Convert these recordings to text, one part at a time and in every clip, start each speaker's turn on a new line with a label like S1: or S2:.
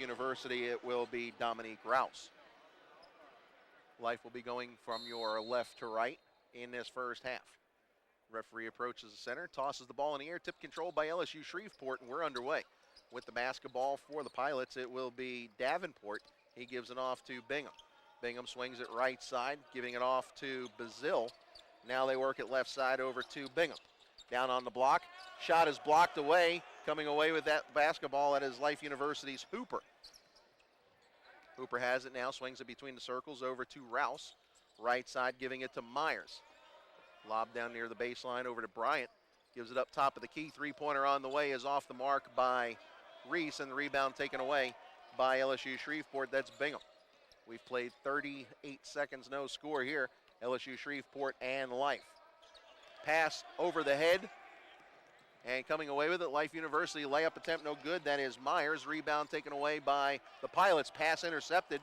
S1: University, it will be Dominique Rouse. Life will be going from your left to right in this first half. Referee approaches the center, tosses the ball in the air, tip controlled by LSU Shreveport, and we're underway. With the basketball for the Pilots, it will be Davenport. He gives it off to Bingham. Bingham swings it right side, giving it off to Bazil. Now they work it left side over to Bingham. Down on the block, shot is blocked away. Coming away with that basketball, that is Life University's Hooper. Hooper has it now, swings it between the circles over to Rouse. Right side giving it to Myers. Lob down near the baseline over to Bryant. Gives it up top of the key. Three-pointer on the way is off the mark by Reese, and the rebound taken away by LSU Shreveport. That's Bingham. We've played 38 seconds, no score here. LSU Shreveport and Life. Pass over the head, and coming away with it, Life University layup attempt no good. That is Myers. Rebound taken away by the Pilots. Pass intercepted.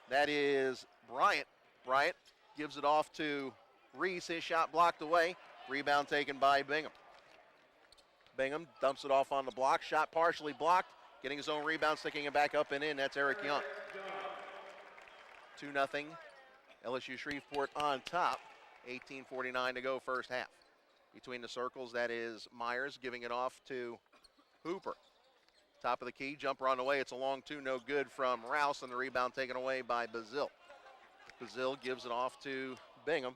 S1: That is Bryant. Bryant gives it off to Reese. His shot blocked away. Rebound taken by Bingham. Bingham dumps it off on the block. Shot partially blocked. Getting his own rebound, sticking it back up and in. That's EricYoung. 2-0. LSU Shreveport on top. 18:49 to go first half. Between the circles, that is Myers giving it off to Hooper. Top of the key, jumper on the way. It's a long two, no good from Rouse, and the rebound taken away by Bazil. Bazil gives it off to Bingham.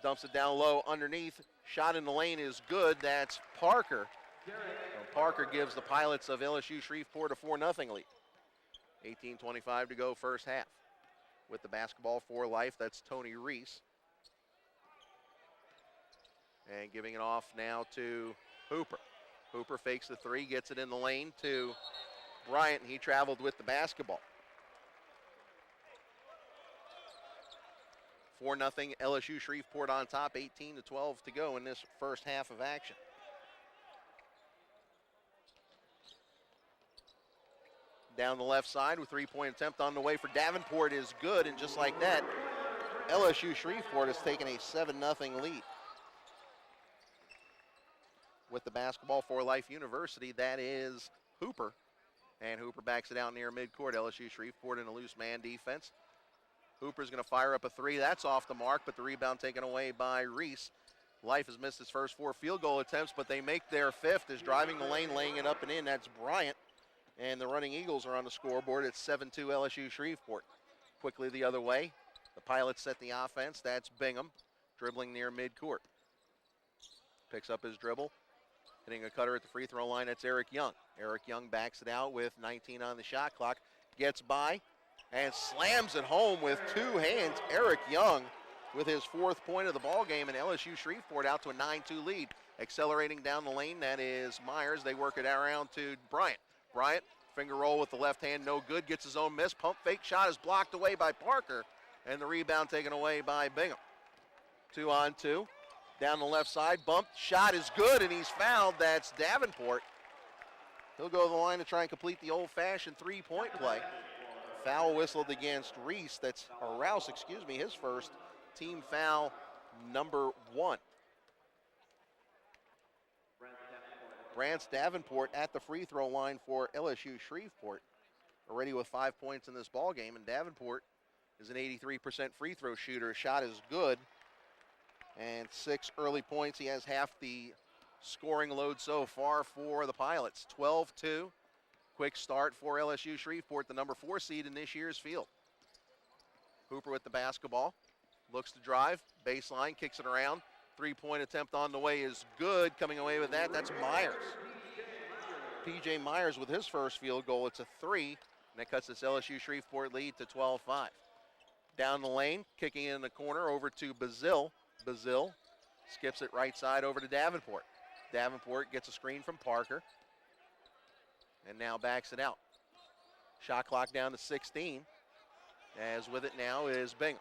S1: Dumps it down low underneath. Shot in the lane is good. That's Parker. Parker gives the Pilots of LSU Shreveport a 4-0 lead. 18:25 to go first half. With the basketball for Life, that's Tony Reese. And giving it off now to Hooper. Hooper fakes the three, gets it in the lane to Bryant, and he traveled with the basketball. 4-0 LSU Shreveport on top, 18-12 to go in this first half of action. Down the left side with three-point attempt on the way for Davenport is good, and just like that, LSU Shreveport has taken a 7-0 lead. With the basketball for Life University, that is Hooper. And Hooper backs it out near midcourt. LSU Shreveport in a loose man defense. Hooper's going to fire up a three. That's off the mark, but the rebound taken away by Reese. Life has missed his first 4 field goal attempts, but they make their fifth. Is driving the lane, laying it up and in. That's Bryant. And the running Eagles are on the scoreboard. It's 7-2 LSU Shreveport. Quickly the other way. The Pilots set the offense. That's Bingham dribbling near midcourt. Picks up his dribble. Hitting a cutter at the free throw line. That's EricYoung. EricYoung backs it out with 19 on the shot clock. Gets by and slams it home with 2 hands. EricYoung with his 4th point of the ball game, and LSU Shreveport out to a 9-2 lead. Accelerating down the lane, that is Myers. They work it around to Bryant. Bryant, finger roll with the left hand, no good. Gets his own miss. Pump fake shot is blocked away by Parker, and the rebound taken away by Bingham. 2-on-2. Down the left side, bumped, shot is good, and he's fouled. That's Davenport. He'll go to the line to try and complete the old-fashioned three-point play. Foul whistled against Reese. That's Rouse, his first team foul, number 1. Brance Davenport at the free throw line for LSU Shreveport, already with 5 points in this ball game, and Davenport is an 83% free throw shooter. His shot is good. And 6 early points. He has half the scoring load so far for the Pilots. 12-2. Quick start for LSU Shreveport, the number 4 seed in this year's field. Hooper with the basketball. Looks to drive. Baseline, kicks it around. 3-point attempt on the way is good. Coming away with that, that's Myers. P.J. Myers with his first field goal. It's a 3. And that cuts this LSU Shreveport lead to 12-5. Down the lane, kicking in the corner over to Bazil. Bazil skips it right side over to Davenport. Davenport gets a screen from Parker and now backs it out. Shot clock down to 16. As with it now is Bingham.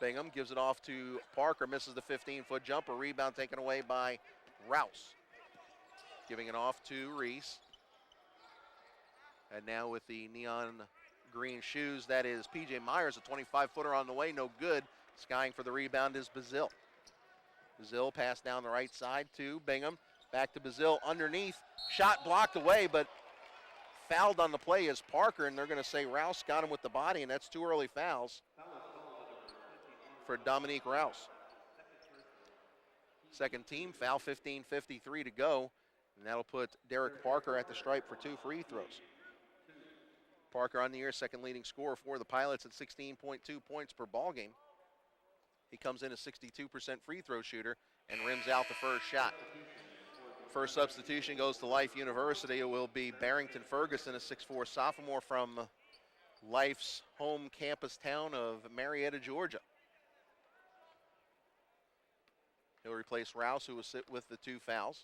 S1: Bingham gives it off to Parker, misses the 15-foot jumper. Rebound taken away by Rouse. Giving it off to Reese. And now with the neon green shoes, that is P.J. Myers, a 25-footer on the way, no good. Skying for the rebound is Bazil. Bazil pass down the right side to Bingham. Back to Bazil underneath. Shot blocked away, but Fouled on the play is Parker, and they're going to say Rouse got him with the body, and that's 2 early fouls for Dominique Rouse. Second team foul, 15:53 to go, and that'll put Derrick Parker at the stripe for 2 free throws. Parker on the year, second leading scorer for the Pilots at 16.2 points per ball game. He comes in a 62% free throw shooter and rims out the first shot. First substitution goes to Life University. It will be Barrington Ferguson, a 6'4 sophomore from Life's home campus town of Marietta, Georgia. He'll replace Rouse, who will sit with the 2 fouls.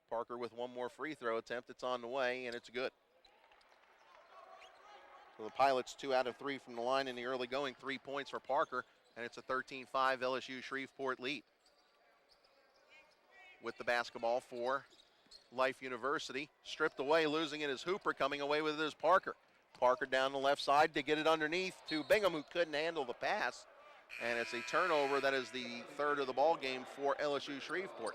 S1: Parker with 1 more free throw attempt. It's on the way, and it's good. So the Pilots 2 out of 3 from the line in the early going, 3 points for Parker, and it's a 13-5 LSU Shreveport lead. With the basketball for Life University. Stripped away, losing it is Hooper. Coming away with it is Parker. Parker down the left side to get it underneath to Bingham, who couldn't handle the pass. And it's a turnover. That is the 3rd of the ball game for LSU Shreveport.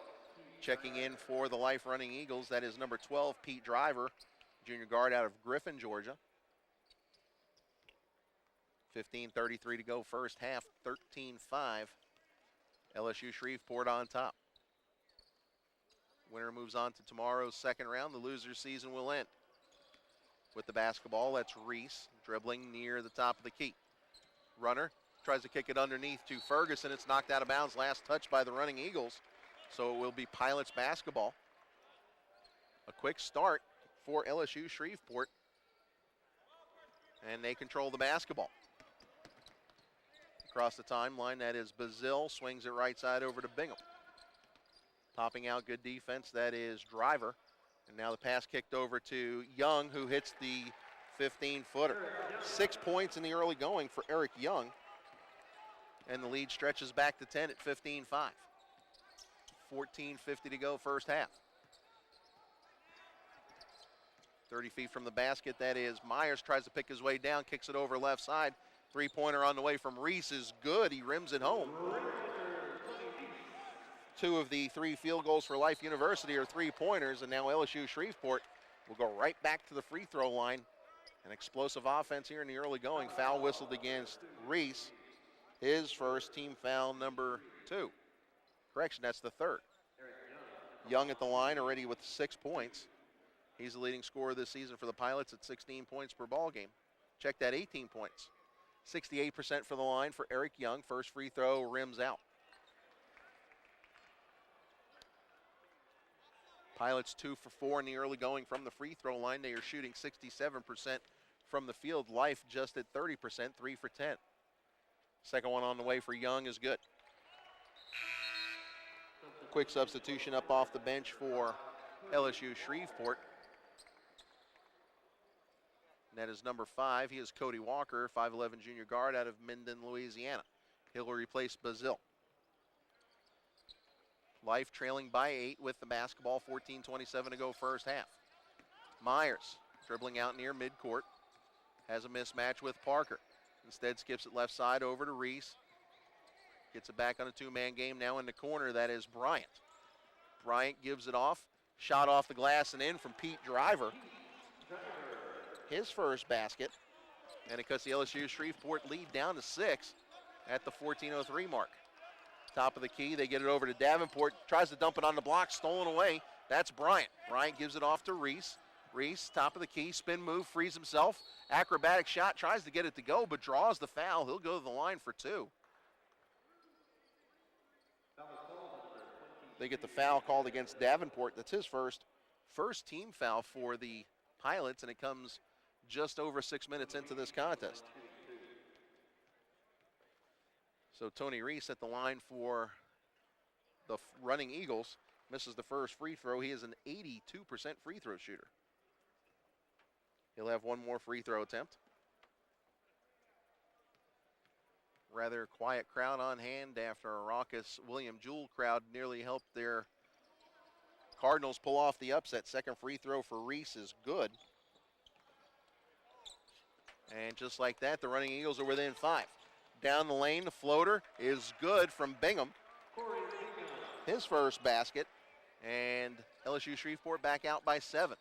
S1: Checking in for the Life Running Eagles, that is number 12, Pete Driver, junior guard out of Griffin, Georgia. 15:33 to go first half, 13-5. LSU Shreveport on top. Winner moves on to tomorrow's second round. The loser's season will end. With the basketball, that's Reese dribbling near the top of the key. Runner tries to kick it underneath to Ferguson. It's knocked out of bounds. Last touch by the Running Eagles. So it will be Pilots basketball. A quick start for LSU Shreveport. And they control the basketball. Across the timeline, that is Bazil. Swings it right side over to Bingham. Popping out, good defense, that is Driver. And now the pass kicked over to Young, who hits the 15-footer. 6 points in the early going for EricYoung. And the lead stretches back to 10 at 15-5. 14:50 to go first half. 30 feet from the basket, that is Myers. Tries to pick his way down, kicks it over left side. 3-pointer on the way from Reese is good. He rims it home. 2 of the 3 field goals for Life University are 3-pointers, and now LSU Shreveport will go right back to the free throw line. An explosive offense here in the early going. Foul whistled against Reese. His first, team foul number 2. Correction, that's the 3rd. Young at the line already with 6 points. He's the leading scorer this season for the Pilots at 16 points per ball game. Check that, 18 points. 68% for the line for EricYoung. First free throw rims out. Pilots 2 for 4 in the early going from the free throw line. They are shooting 67% from the field. Life just at 30%, 3 for 10. Second one on the way for Young is good. Quick substitution up off the bench for LSU Shreveport. And that is number 5. He is Cody Walker, 5'11" junior guard out of Minden, Louisiana. He'll replace Bazil. Life trailing by 8 with the basketball, 14:27 to go first half. Myers dribbling out near midcourt. Has a mismatch with Parker. Instead skips it left side over to Reese. Gets it back on a 2-man game now in the corner. That is Bryant. Bryant gives it off. Shot off the glass and in from Pete Driver. His first basket. And it cuts the LSU Shreveport lead down to 6 at the 14:03 mark. Top of the key, they get it over to Davenport. Tries to dump it on the block, stolen away. That's Bryant. Bryant gives it off to Reese. Reese, top of the key, spin move, frees himself. Acrobatic shot, tries to get it to go, but draws the foul. He'll go to the line for 2. They get the foul called against Davenport. That's his first team foul for the Pilots, and it comes just over 6 minutes into this contest. So Tony Reese at the line for the Running Eagles. Misses the first free throw. He is an 82% free throw shooter. He'll have 1 more free throw attempt. Rather quiet crowd on hand after a raucous William Jewell crowd nearly helped their Cardinals pull off the upset. Second free throw for Reese is good. And just like that, the Running Eagles are within 5. Down the lane, the floater is good from Bingham. His first basket, and LSU Shreveport back out by 7.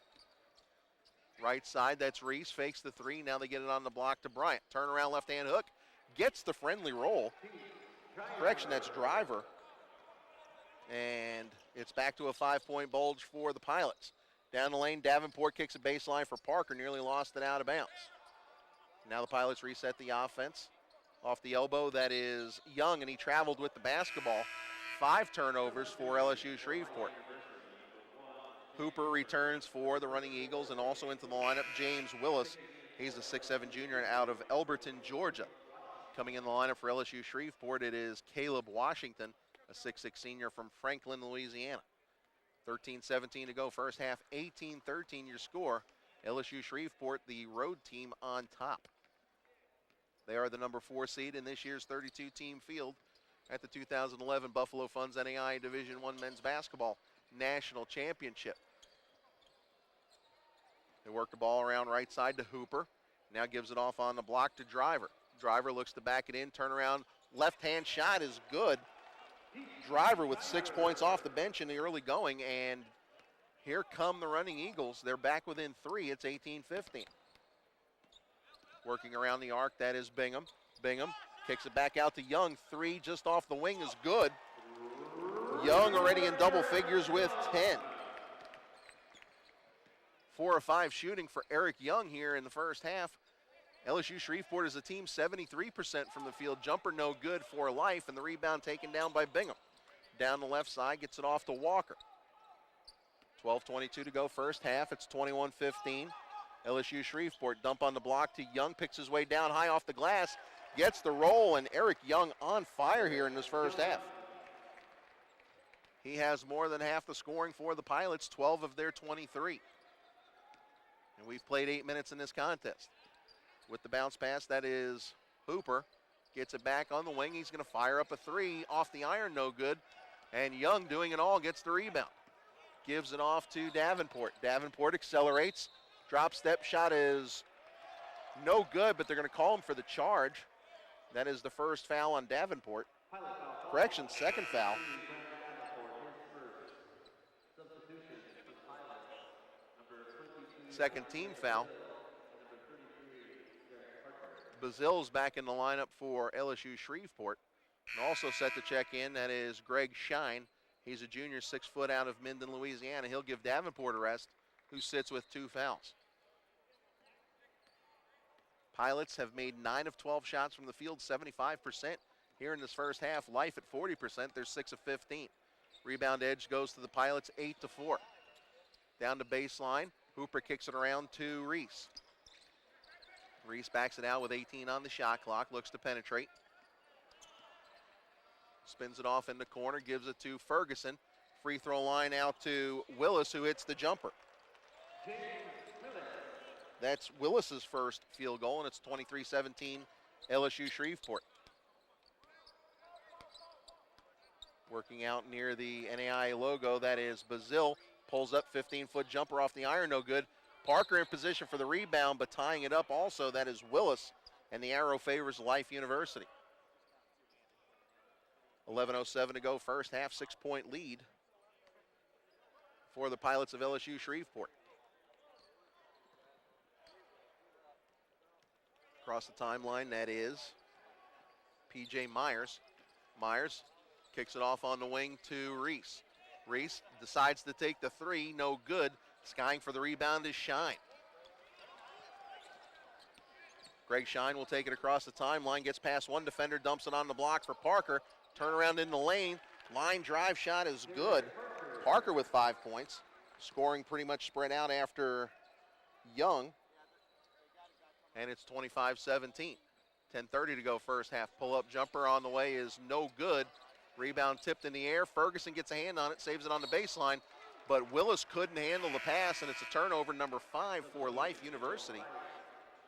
S1: Right side, that's Reese, fakes the three. Now they get it on the block to Bryant. Turnaround left-hand hook, gets the friendly roll. Correction, that's Driver. And it's back to a 5-point bulge for the Pilots. Down the lane, Davenport kicks a baseline for Parker, nearly lost it out of bounds. Now the Pilots reset the offense. Off the elbow, that is Young, and he traveled with the basketball. 5 turnovers for LSU Shreveport. Hooper returns for the running Eagles, and also into the lineup, James Willis. He's a 6'7" junior out of Elberton, Georgia. Coming in the lineup for LSU Shreveport, it is Caleb Washington, a 6'6" senior from Franklin, Louisiana. 13-17 to go first half, 18-13 your score. LSU Shreveport, the road team on top. They are the number 4 seed in this year's 32-team field at the 2011 Buffalo Funds NAIA Division I Men's Basketball National Championship. They work the ball around right side to Hooper. Now gives it off on the block to Driver. Driver looks to back it in, turn around, left-hand shot is good. Driver with 6 points off the bench in the early going, and here come the running Eagles. They're back within 3. It's 18-15. Working around the arc, that is Bingham. Bingham kicks it back out to Young. 3 just off the wing is good. Young already in double figures with 10. 4 of 5 shooting for EricYoung here in the first half. LSU Shreveport is a team 73% from the field. Jumper no good for Life, and the rebound taken down by Bingham. Down the left side, gets it off to Walker. 12:22 to go first half. It's 21-15. LSU Shreveport dump on the block to Young, picks his way down high off the glass, gets the roll, and EricYoung on fire here in this first half. He has more than half the scoring for the Pilots, 12 of their 23. And we've played 8 minutes in this contest. With the bounce pass, that is Hooper. Gets it back on the wing. He's going to fire up a 3 off the iron, no good. And Young doing it all, gets the rebound. Gives it off to Davenport. Davenport accelerates. Drop step shot is no good, but they're going to call him for the charge. That is the first foul on Davenport. Correction, second foul. Second team foul. Bazill's back in the lineup for LSU Shreveport. And also set to check in, that is Greg Shine. He's a junior, 6 foot out of Minden, Louisiana. He'll give Davenport a rest, who sits with 2 fouls. Pilots have made 9 of 12 shots from the field, 75% here in this first half. Life at 40%, they're 6 of 15. Rebound edge goes to the Pilots, 8-4. Down to baseline, Hooper kicks it around to Reese. Reese backs it out with 18 on the shot clock, looks to penetrate. Spins it off in the corner, gives it to Ferguson. Free throw line out to Willis, who hits the jumper. That's Willis's first field goal, and it's 23-17 LSU Shreveport. Working out near the NAIA logo, that is Bazill. Pulls up, 15-foot jumper off the iron, no good. Parker in position for the rebound, but tying it up also, that is Willis, and the arrow favors Life University. 11:07 to go first half, 6-point lead for the Pilots of LSU Shreveport. Across the timeline, that is P.J. Myers. Myers kicks it off on the wing to Reese. Reese decides to take the 3, no good. Skying for the rebound is Shine. Greg Shine will take it across the timeline, gets past one defender, dumps it on the block for Parker. Turnaround in the lane, line drive shot is good. Parker with 5 points. Scoring pretty much spread out after Young. And it's 25-17. 10:30 to go first half. Pull-up jumper on the way is no good. Rebound tipped in the air. Ferguson gets a hand on it, saves it on the baseline. But Willis couldn't handle the pass, and it's a turnover, number 5 for Life University.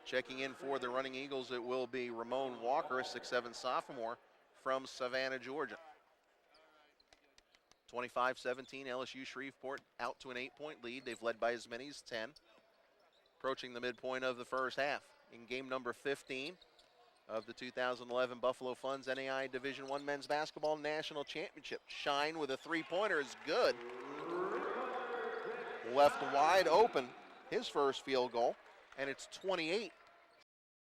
S1: Checking in for the running Eagles, it will be Ramon Walker, a 6'7" sophomore from Savannah, Georgia. 25-17, LSU Shreveport out to an 8-point lead. They've led by as many as 10. Approaching the midpoint of the first half. In game number 15 of the 2011 Buffalo Funds NAIA Division I Men's Basketball National Championship. Shine with a 3-pointer is good. Left wide open. his first field goal, and it's 28